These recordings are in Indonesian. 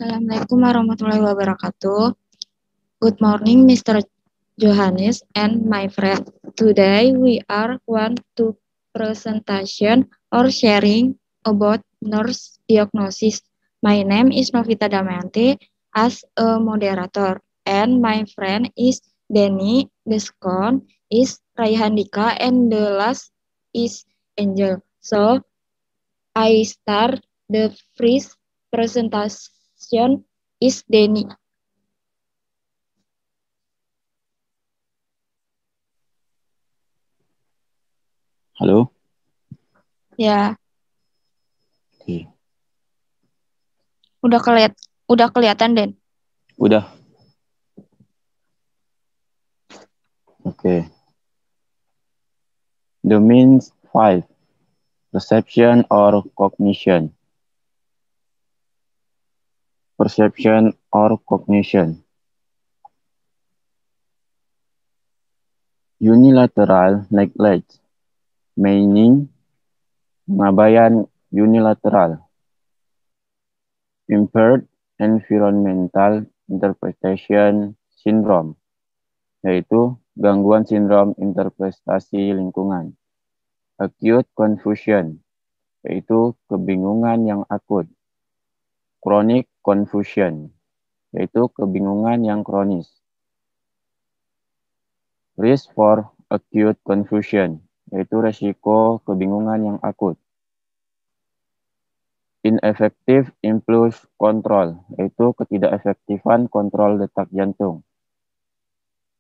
Assalamualaikum warahmatullahi wabarakatuh. Good morning, Mr. Johannes and my friend. Today we are going to presentation or sharing about nurse diagnosis. My name is Novita Damayanti as a moderator, and my friend is Denny. The second is Raihandika, and the last is Angel. So I start the first presentation is Denny. Halo? Ya, Oke. udah kelihatan, Den. Udah. Oke. Domains 5. Perception or cognition. Perception or cognition. Unilateral neglect, meaning pengabaian unilateral. Impaired environmental interpretation syndrome, yaitu gangguan sindrom interpretasi lingkungan. Acute confusion, yaitu kebingungan yang akut. Chronic confusion, yaitu kebingungan yang kronis. Risk for acute confusion, yaitu resiko kebingungan yang akut. Ineffective impulse control, yaitu ketidakefektifan kontrol detak jantung.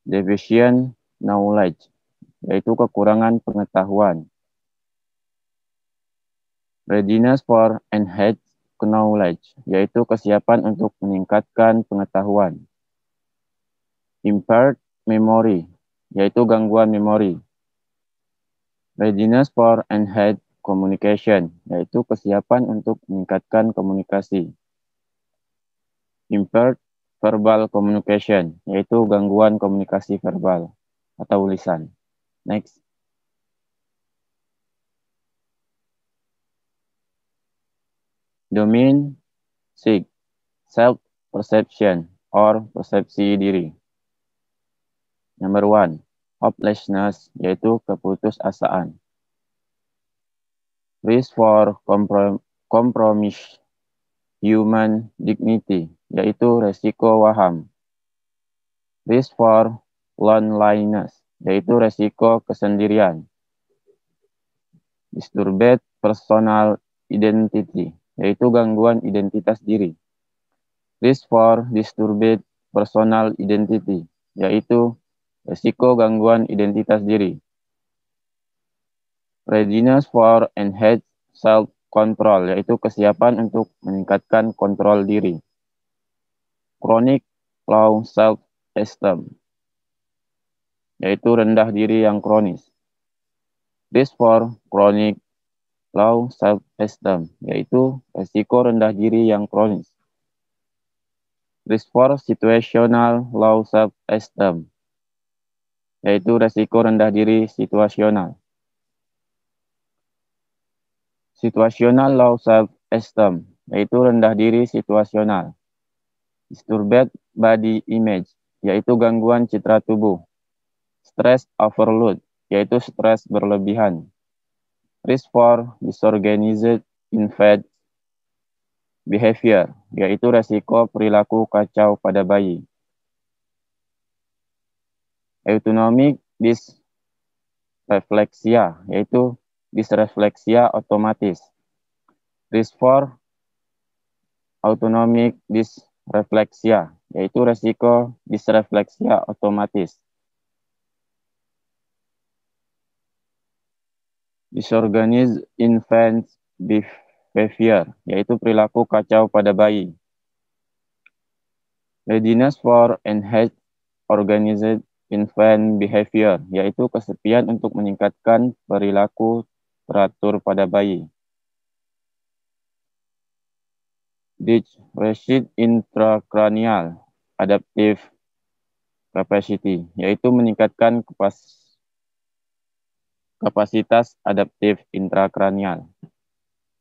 Deficient knowledge, yaitu kekurangan pengetahuan. Readiness for enhanced knowledge, yaitu kesiapan untuk meningkatkan pengetahuan. Impaired memory, yaitu gangguan memori. Readiness for enhanced communication, yaitu kesiapan untuk meningkatkan komunikasi. Impaired verbal communication, yaitu gangguan komunikasi verbal atau lisan. Next. Domain 6. Self-perception or persepsi diri. Number 1. Hopelessness, yaitu keputusasaan. Risk for compromise human dignity, yaitu resiko waham. Risk for loneliness, yaitu resiko kesendirian. Disturbed personal identity, yaitu gangguan identitas diri. Risk for disturbed personal identity, yaitu resiko gangguan identitas diri. Readiness for enhanced self-control, yaitu kesiapan untuk meningkatkan kontrol diri. Chronic low self-esteem, yaitu rendah diri yang kronis. Risk for chronic low self-esteem, yaitu resiko rendah diri yang kronis. Risk for situational low self-esteem, yaitu resiko rendah diri situasional. Situational low self-esteem, yaitu rendah diri situasional. Disturbed body image, yaitu gangguan citra tubuh. Stress overload, yaitu stres berlebihan. Risk for disorganized infant behavior, yaitu resiko perilaku kacau pada bayi. Autonomic dysrefleksia, yaitu disrefleksia otomatis. Risk for autonomic dysrefleksia, yaitu resiko disrefleksia otomatis. Disorganized infant behavior, yaitu perilaku kacau pada bayi. Readiness for enhanced organized infant behavior, yaitu kesepian untuk meningkatkan perilaku teratur pada bayi. Decreased intracranial adaptive capacity, yaitu meningkatkan kapasitas adaptif intrakranial.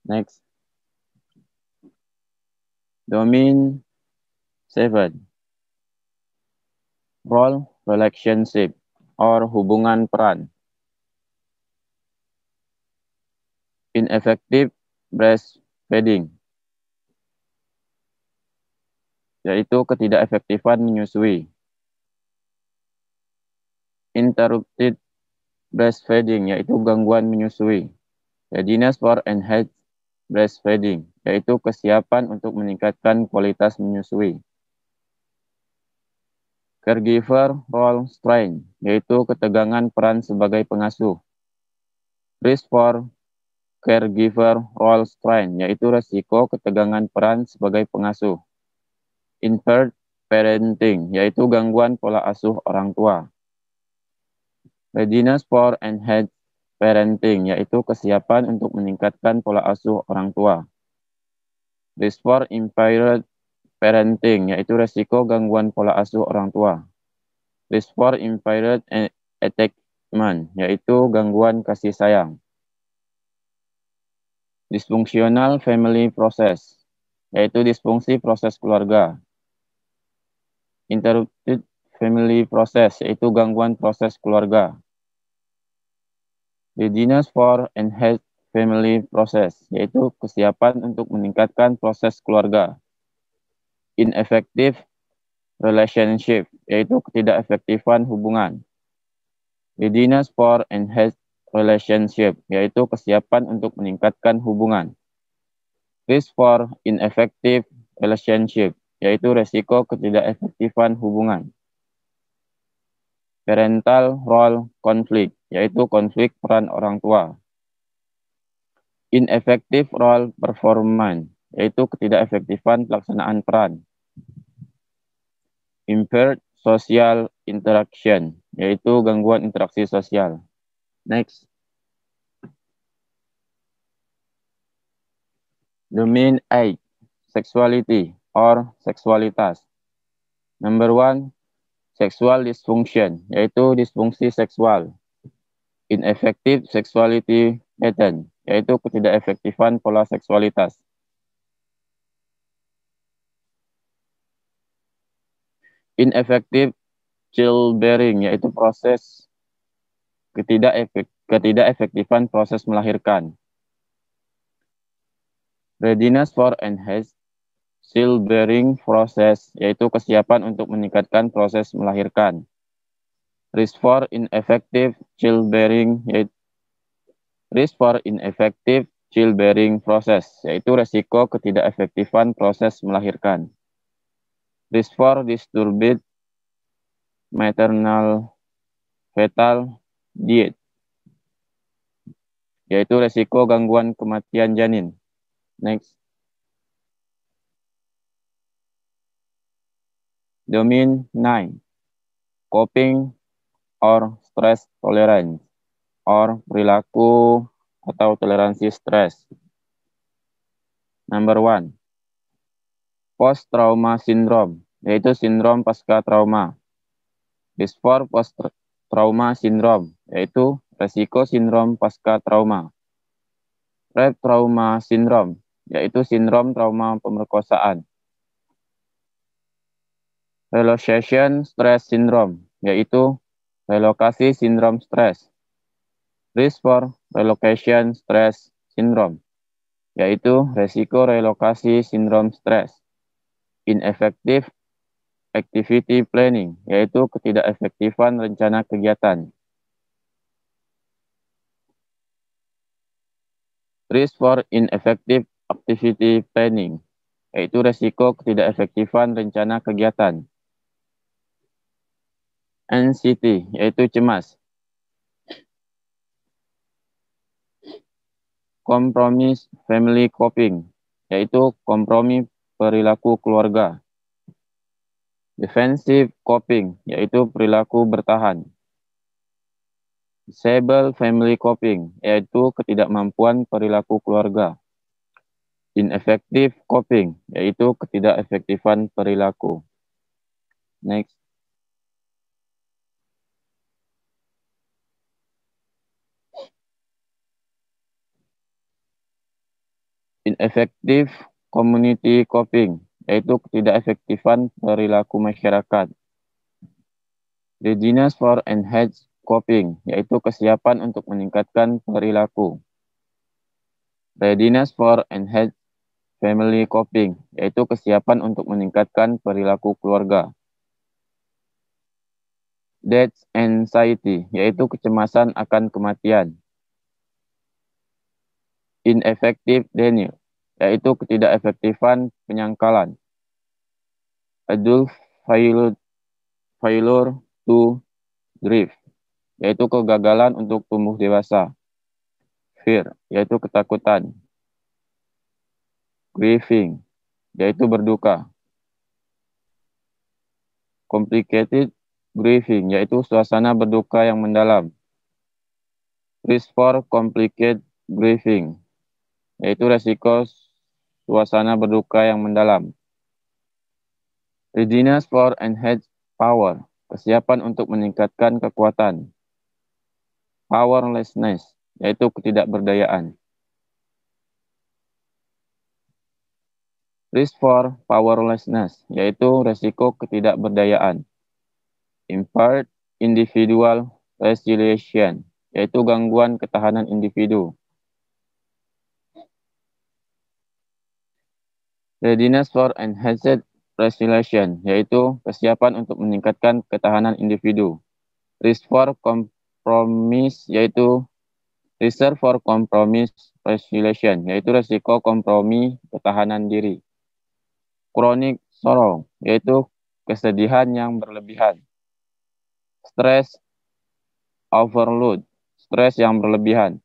Next. Domain 7. Role relationship or hubungan peran. Ineffective breastfeeding, yaitu ketidakefektifan menyusui. Interrupted breastfeeding, yaitu gangguan menyusui. Readiness for enhanced breastfeeding, yaitu kesiapan untuk meningkatkan kualitas menyusui. Caregiver role strain, yaitu ketegangan peran sebagai pengasuh. Risk for caregiver role strain, yaitu resiko ketegangan peran sebagai pengasuh. Impaired parenting, yaitu gangguan pola asuh orang tua. Readiness for enhanced parenting, yaitu kesiapan untuk meningkatkan pola asuh orang tua. Risk for impaired parenting, yaitu resiko gangguan pola asuh orang tua. Risk for impaired attachment, yaitu gangguan kasih sayang. Dysfunctional family process, yaitu disfungsi proses keluarga. Interrupted family process, yaitu gangguan proses keluarga. Readiness for enhanced family process, yaitu kesiapan untuk meningkatkan proses keluarga. Ineffective relationship, yaitu ketidakefektifan hubungan. Readiness for enhanced relationship, yaitu kesiapan untuk meningkatkan hubungan. Risk for ineffective relationship, yaitu resiko ketidakefektifan hubungan. Parental role conflict, yaitu konflik peran orang tua. Ineffective role performance, yaitu ketidakefektifan pelaksanaan peran. Impaired social interaction, yaitu gangguan interaksi sosial. Next. Domain 8, sexuality or seksualitas. Number 1, sexual dysfunction, yaitu disfungsi seksual. Ineffective sexuality pattern, yaitu ketidakefektifan pola seksualitas. Ineffective childbearing, yaitu proses ketidakefektifan proses melahirkan. Readiness for enhanced childbearing process, yaitu kesiapan untuk meningkatkan proses melahirkan. Risk for ineffective childbearing, yaitu risk for ineffective childbearing process, yaitu resiko ketidakefektifan proses melahirkan. Risk for disturbed maternal fetal death, yaitu resiko gangguan kematian janin. Next. Domain 9, coping or stress tolerance, or perilaku atau toleransi stres. Number 1, post-trauma syndrome, yaitu sindrom pasca trauma. Risk for post-trauma syndrome, yaitu resiko sindrom pasca trauma. Rape trauma syndrome, yaitu sindrom trauma pemerkosaan. Relocation stress syndrome, yaitu relokasi sindrom stres. Risk for relocation stress syndrome, yaitu resiko relokasi sindrom stres. Ineffective activity planning, yaitu ketidakefektifan rencana kegiatan. Risk for ineffective activity planning, yaitu resiko ketidakefektifan rencana kegiatan. Anxiety, yaitu cemas. Compromise family coping, yaitu kompromi perilaku keluarga. Defensive coping, yaitu perilaku bertahan. Disable family coping, yaitu ketidakmampuan perilaku keluarga. Ineffective coping, yaitu ketidakefektifan perilaku. Next. Ineffective community coping, yaitu ketidakefektifan perilaku masyarakat. Readiness for enhanced coping, yaitu kesiapan untuk meningkatkan perilaku. Readiness for enhanced family coping, yaitu kesiapan untuk meningkatkan perilaku keluarga. Death anxiety, yaitu kecemasan akan kematian. Ineffective denial, yaitu ketidakefektifan penyangkalan. Adult failure to grieve, yaitu kegagalan untuk tumbuh dewasa. Fear, yaitu ketakutan. Grieving, yaitu berduka. Complicated grieving, yaitu suasana berduka yang mendalam. Risk for complicated grieving, yaitu resiko suasana berduka yang mendalam. Readiness for enhanced power, kesiapan untuk meningkatkan kekuatan. Powerlessness, yaitu ketidakberdayaan. Risk for powerlessness, yaitu resiko ketidakberdayaan. Impaired individual resilience, yaitu gangguan ketahanan individu. Readiness for enhanced resilience, yaitu kesiapan untuk meningkatkan ketahanan individu. Risk for compromise, yaitu reserve for compromise resilience, yaitu resiko kompromi ketahanan diri. Chronic sorrow, yaitu kesedihan yang berlebihan. Stress overload, stres yang berlebihan.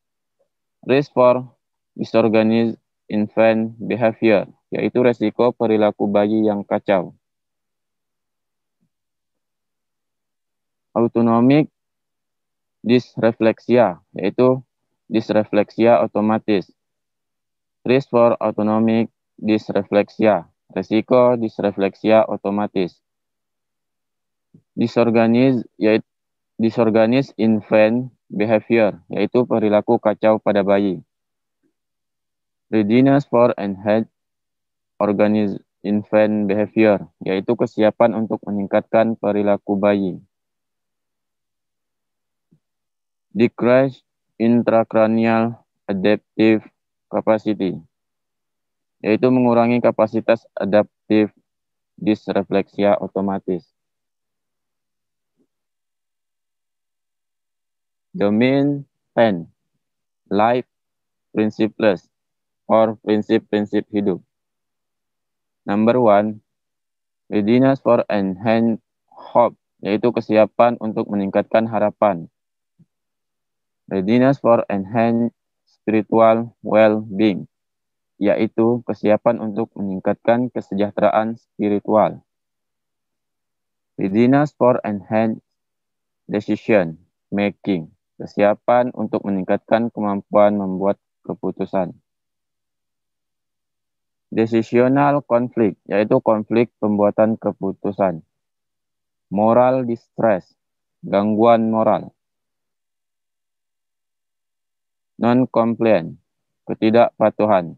Risk for disorganized infant behavior, yaitu resiko perilaku bayi yang kacau. Autonomic dysreflexia, yaitu dysrefleksia otomatis. Risk for autonomic dysreflexia, resiko dysrefleksia otomatis. Disorganized infant behavior, yaitu perilaku kacau pada bayi. Readiness for enhanced organized infant behavior, yaitu kesiapan untuk meningkatkan perilaku bayi. Decreased intracranial adaptive capacity, yaitu mengurangi kapasitas adaptif dysrefleksia otomatis. Domain 10, life principles or prinsip-prinsip hidup. Number 1, readiness for enhanced hope, yaitu kesiapan untuk meningkatkan harapan. Readiness for enhanced spiritual well-being, yaitu kesiapan untuk meningkatkan kesejahteraan spiritual. Readiness for enhanced decision making, kesiapan untuk meningkatkan kemampuan membuat keputusan. Decisional conflict, yaitu konflik pembuatan keputusan. Moral distress, gangguan moral. Non-compliant, ketidakpatuhan.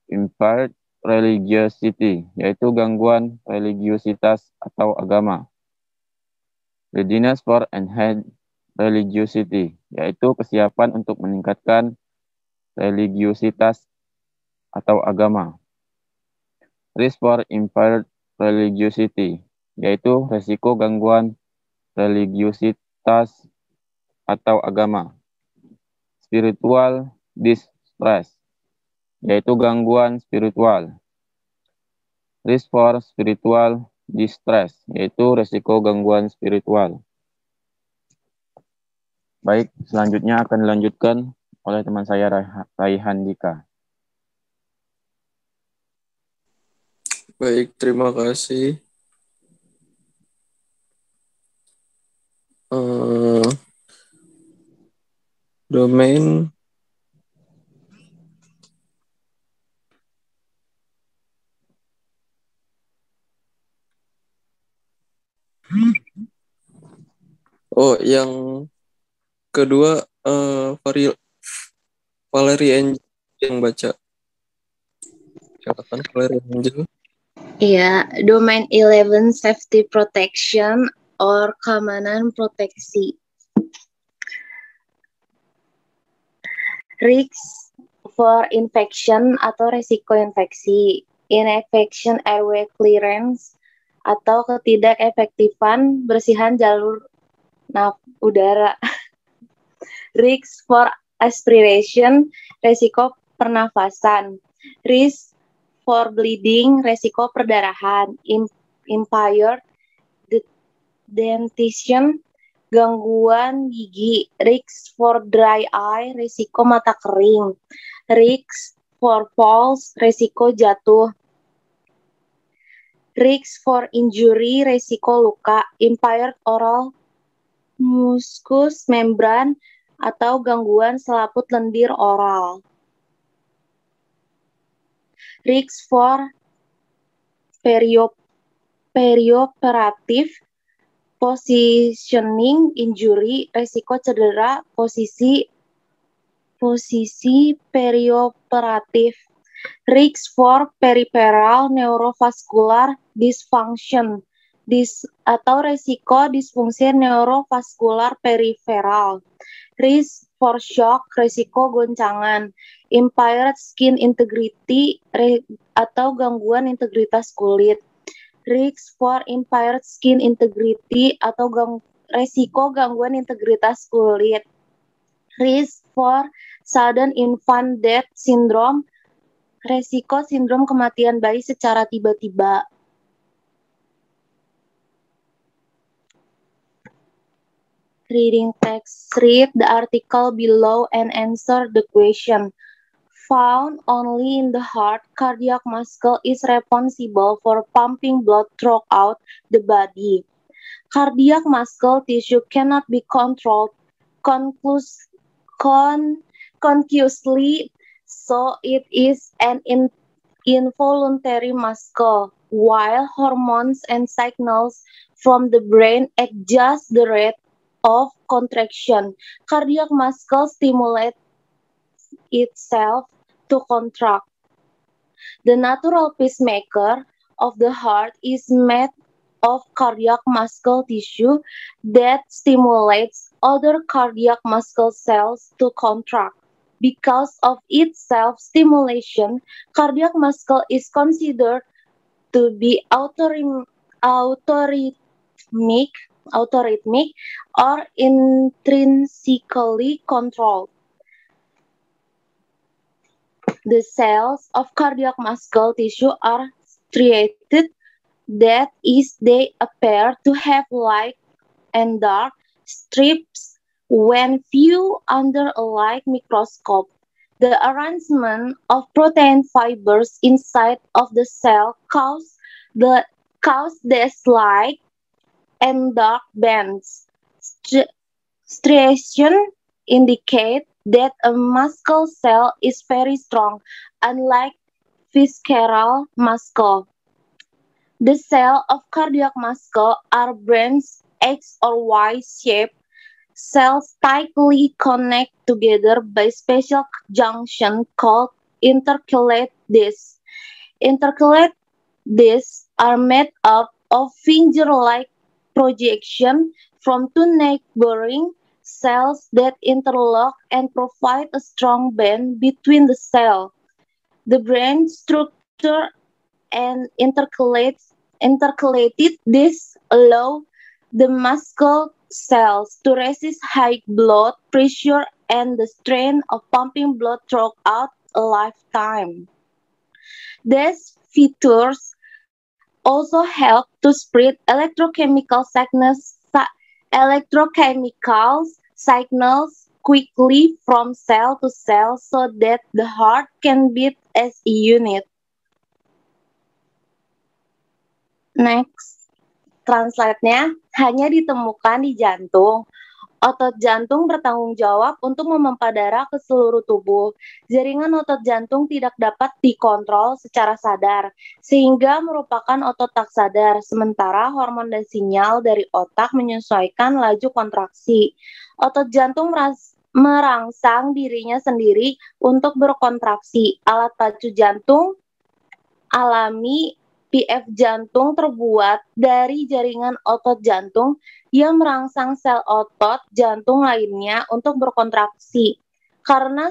Impaired religiosity, yaitu gangguan religiositas atau agama. Readiness for enhanced religiosity, yaitu kesiapan untuk meningkatkan religiositas atau agama. Risk for impaired religiosity, yaitu resiko gangguan religiositas atau agama. Spiritual distress, yaitu gangguan spiritual. Risk for spiritual distress, yaitu resiko gangguan spiritual. Baik, selanjutnya akan dilanjutkan oleh teman saya Raihan Dika. Baik, terima kasih. Domain yang kedua Valery Angel yang baca. Silakan Valery Angel. Iya, domain 11 safety protection or keamanan proteksi. Risk for infection atau resiko infeksi. Ineffection airway clearance atau ketidakefektifan bersihan jalur udara. Risk for aspiration, resiko pernafasan. Risk for bleeding, resiko perdarahan. Impaired dentition, gangguan gigi. Risk for dry eye, resiko mata kering. Risk for falls, resiko jatuh. Risk for injury, resiko luka. Impaired oral mucous membran atau gangguan selaput lendir oral. Risk for perioperative positioning injury, resiko cedera posisi perioperatif. Risk for peripheral neurovascular dysfunction atau resiko disfungsi neurovaskular periferal. Risk for shock, resiko goncangan. Impaired skin integrity atau gangguan integritas kulit. Risk for impaired skin integrity atau resiko gangguan integritas kulit. Risk for sudden infant death syndrome, resiko sindrom kematian bayi secara tiba-tiba. Reading text, read the article below and answer the question. Found only in the heart, cardiac muscle is responsible for pumping blood throughout the body. Cardiac muscle tissue cannot be controlled consciously, so it is an involuntary muscle, while hormones and signals from the brain adjust the rate of contraction. Cardiac muscle stimulates itself to contract. The natural pacemaker of the heart is made of cardiac muscle tissue that stimulates other cardiac muscle cells to contract. Because of its self-stimulation, cardiac muscle is considered to be autorhythmic or intrinsically controlled. The cells of cardiac muscle tissue are striated, that is, they appear to have light and dark strips when viewed under a light microscope. The arrangement of protein fibers inside of the cell cause these light and dark bands. Striation indicate that a muscle cell is very strong, unlike visceral muscle. The cells of cardiac muscle are branched X or Y shaped cells tightly connect together by special junction called intercalate discs. Intercalate discs are made up of finger-like projection from two neighboring cells that interlock and provide a strong band between the cells. The brain structure and intercalated discs allow the muscle cells to resist high blood pressure and the strain of pumping blood throughout a lifetime. These features also help to spread electrochemical signals quickly from cell to cell so that the heart can beat as a unit. Next, translate-nya hanya ditemukan di jantung. Otot jantung bertanggung jawab untuk memompa darah ke seluruh tubuh. Jaringan otot jantung tidak dapat dikontrol secara sadar, sehingga merupakan otot tak sadar, sementara hormon dan sinyal dari otak menyesuaikan laju kontraksi. Otot jantung merangsang dirinya sendiri untuk berkontraksi. Alat pacu jantung alami PF jantung terbuat dari jaringan otot jantung yang merangsang sel otot jantung lainnya untuk berkontraksi. Karena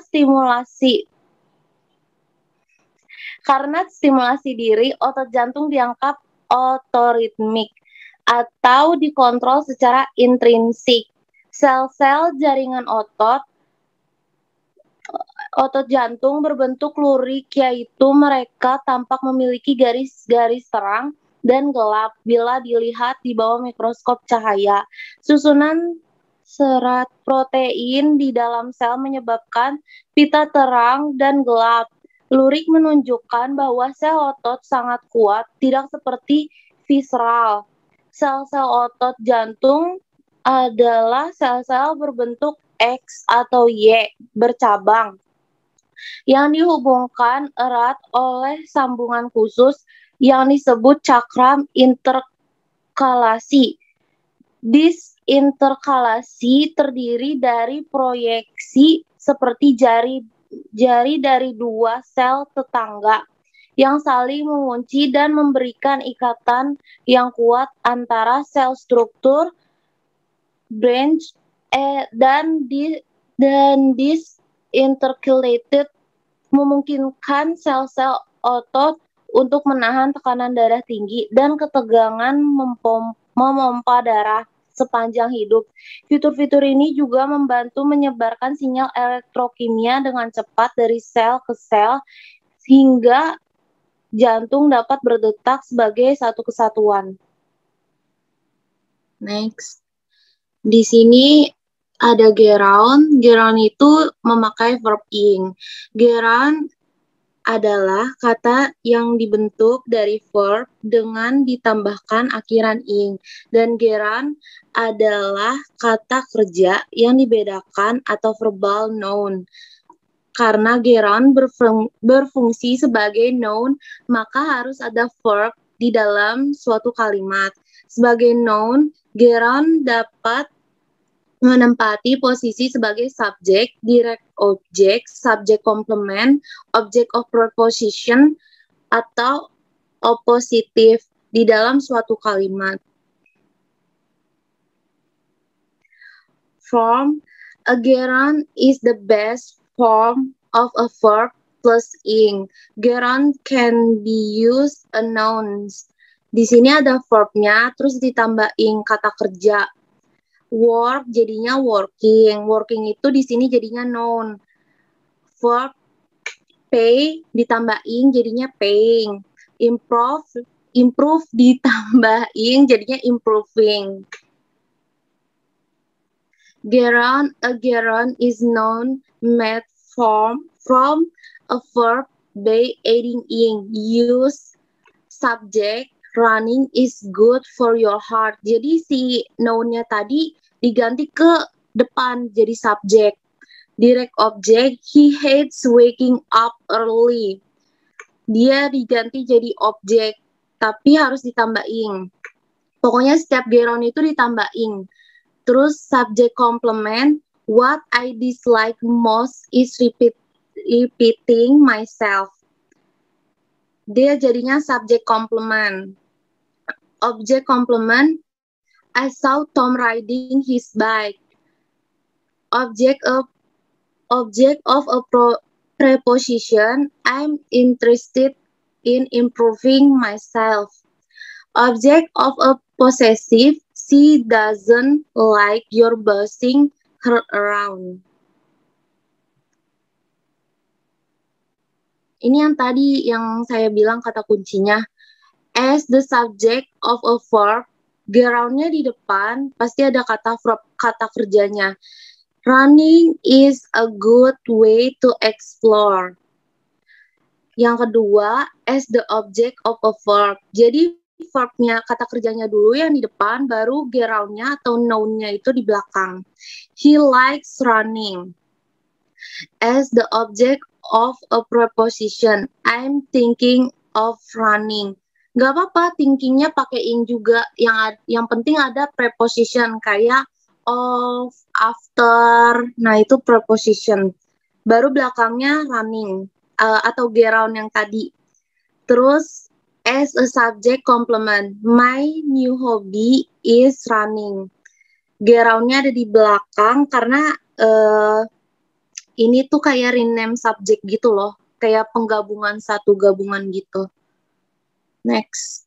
stimulasi diri, otot jantung dianggap otoritmik atau dikontrol secara intrinsik. Sel-sel jaringan otot jantung berbentuk lurik, yaitu mereka tampak memiliki garis-garis terang dan gelap bila dilihat di bawah mikroskop cahaya. Susunan serat protein di dalam sel menyebabkan pita terang dan gelap. Lurik menunjukkan bahwa sel otot sangat kuat, tidak seperti visceral. Sel-sel otot jantung adalah sel-sel berbentuk X atau Y bercabang yang dihubungkan erat oleh sambungan khusus yang disebut cakram interkalasi. Disinterkalasi terdiri dari proyeksi seperti jari dari dua sel tetangga yang saling mengunci dan memberikan ikatan yang kuat antara sel struktur branch dan disintercalated memungkinkan sel-sel otot untuk menahan tekanan darah tinggi dan ketegangan memompa darah sepanjang hidup. Fitur-fitur ini juga membantu menyebarkan sinyal elektrokimia dengan cepat dari sel ke sel sehingga jantung dapat berdetak sebagai satu kesatuan. Next. Di sini ada gerund. Gerund itu memakai verb ing. Gerund adalah kata yang dibentuk dari verb dengan ditambahkan akhiran ing. Dan gerund adalah kata kerja yang dibedakan atau verbal noun. Karena gerund berfungsi sebagai noun, maka harus ada verb di dalam suatu kalimat. Sebagai noun, gerund dapat menempati posisi sebagai subjek, direct object, subject complement, object of preposition, atau oppositive di dalam suatu kalimat. Form, a gerund is the best form of a verb plus ing. Gerund can be used as nouns. Di sini ada verbnya, terus ditambah ing kata kerja. Work jadinya working. Working itu di sini jadinya noun. Verb pay ditambah ing jadinya paying. Improve ditambah ing jadinya improving. Gerund, a gerund is noun made from a verb by adding ing. Use subject. Running is good for your heart. Jadi si noun-nya tadi diganti ke depan jadi subjek. Direct object, he hates waking up early. Dia diganti jadi objek, tapi harus ditambah ing. Pokoknya setiap gerund itu ditambah ing. Terus subject complement, what I dislike most is repeating myself. Dia jadinya subject complement. Object complement, I saw Tom riding his bike. Object of a preposition, I'm interested in improving myself. Object of a possessive, she doesn't like your bossing her around. Ini yang tadi yang saya bilang kata kuncinya. As the subject of a verb, gerundnya di depan pasti ada kata verb, kata kerjanya. Running is a good way to explore. Yang kedua, as the object of a verb. Jadi verbnya, kata kerjanya dulu yang di depan, baru gerundnya atau noun-nya itu di belakang. He likes running. As the object of a preposition, I'm thinking of running. Gak apa-apa, thinkingnya pakai ing juga. Yang penting ada preposition kayak of, after. Nah itu preposition. Baru belakangnya running atau gerund yang tadi. Terus as a subject complement. My new hobby is running. Get around-nya ada di belakang karena ini tuh kayak rename subject gitu loh. Kayak penggabungan satu gabungan gitu. Next.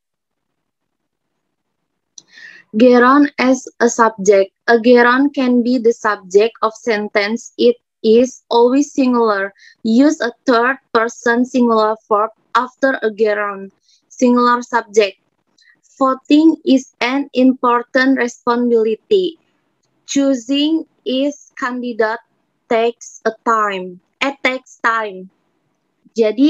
Get on as a subject. A get on can be the subject of sentence. It is always singular. Use a third person singular verb after a get on. Singular subject. Voting is an important responsibility. Choosing is candidate takes time. Jadi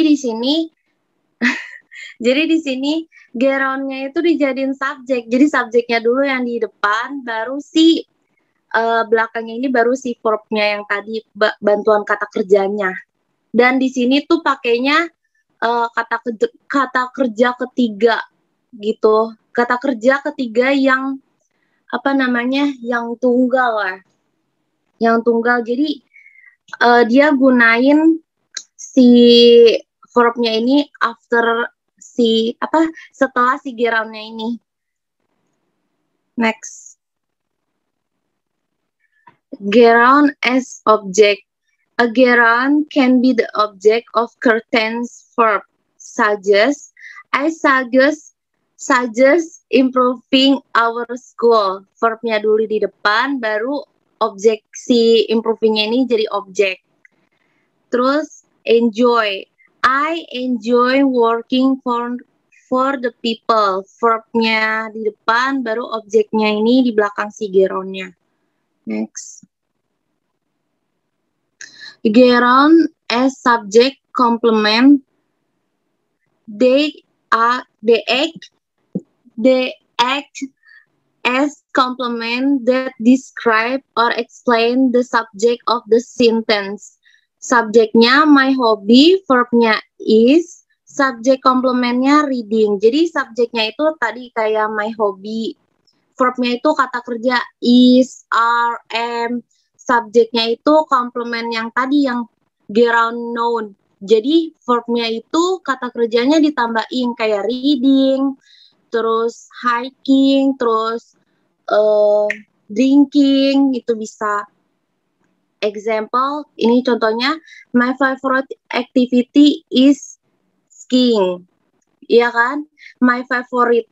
di sini get on-nya itu dijadiin subjek. Jadi subjeknya dulu yang di depan, baru si belakangnya ini baru si verb-nya yang tadi bantuan kata kerjanya. Dan di sini tuh pakainya kata kerja ketiga gitu. Kata kerja ketiga yang yang tunggal lah. Yang tunggal. Jadi dia gunain si verb-nya ini setelah si get-on-nya ini. Next. Get on as object. A get on can be the object of curtains verb, suggest. I suggest improving our school. Verb-nya dulu di depan, baru objek si improving-nya ini jadi objek. Terus enjoy. I enjoy working for the people. Verb-nya di depan, baru objeknya ini di belakang si get on-nya. Next. Get on as subject complement. They act as complement that describe or explain the subject of the sentence. Subjeknya my hobby, verbnya is, subjek komplementnya reading. Jadi subjeknya itu tadi kayak my hobby, verbnya itu kata kerja is, are, am, subjeknya itu komplement yang tadi yang get on noun. Jadi verbnya itu kata kerjanya ditambahin kayak reading, terus hiking, terus drinking, itu bisa. Example, ini contohnya, my favorite activity is skiing. Iya kan? My favorite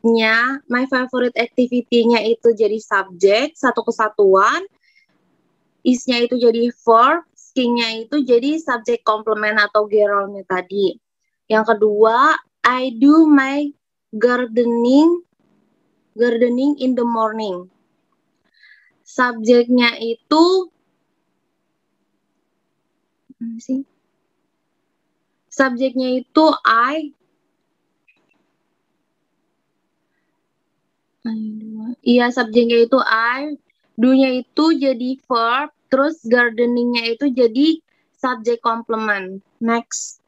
activity-nya itu jadi subjek, satu kesatuan. Is-nya itu jadi verb, skiing-nya itu jadi subjek komplement atau get on-nya tadi. Yang kedua, I do my gardening in the morning. Subjeknya itu I. Iya, subjeknya itu I. Do-nya itu jadi verb, terus gardening-nya itu jadi subjek komplement. Next.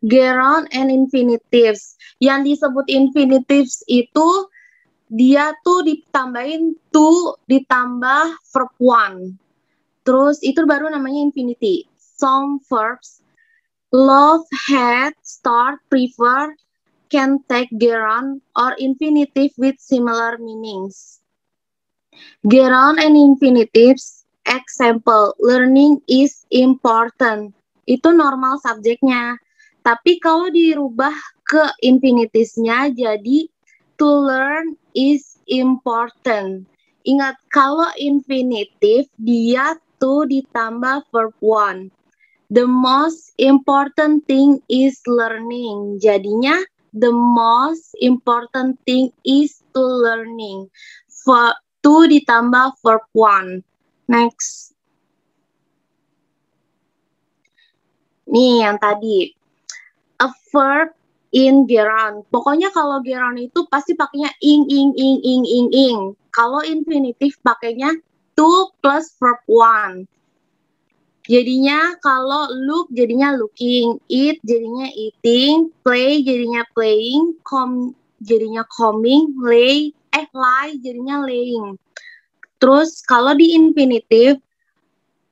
Get on and infinitives. Yang disebut infinitives itu dia tuh ditambahin to ditambah verb one. Terus itu baru namanya infinity. Some verbs love, hate, start, prefer can take get on or infinitive with similar meanings. Get on and infinitives. Example, learning is important. Itu normal subjeknya. Tapi kalau dirubah ke infinitives-nya jadi to learn is important. Ingat, kalau infinitive dia to ditambah verb one. The most important thing is learning. Jadinya the most important thing is to learning. To ditambah verb one. Next. Nih yang tadi. A verb in get on. Pokoknya kalau get on itu pasti pakainya ing. Kalau infinitive pakainya to plus verb one. Jadinya kalau look jadinya looking, eat jadinya eating, play jadinya playing, come jadinya coming, lie jadinya laying. Terus kalau di infinitive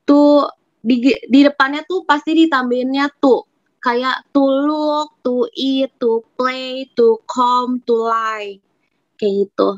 tuh di depannya tuh pasti ditambahinnya to. kayak to look, to eat, to play, to come, to lie. Kayak gitu.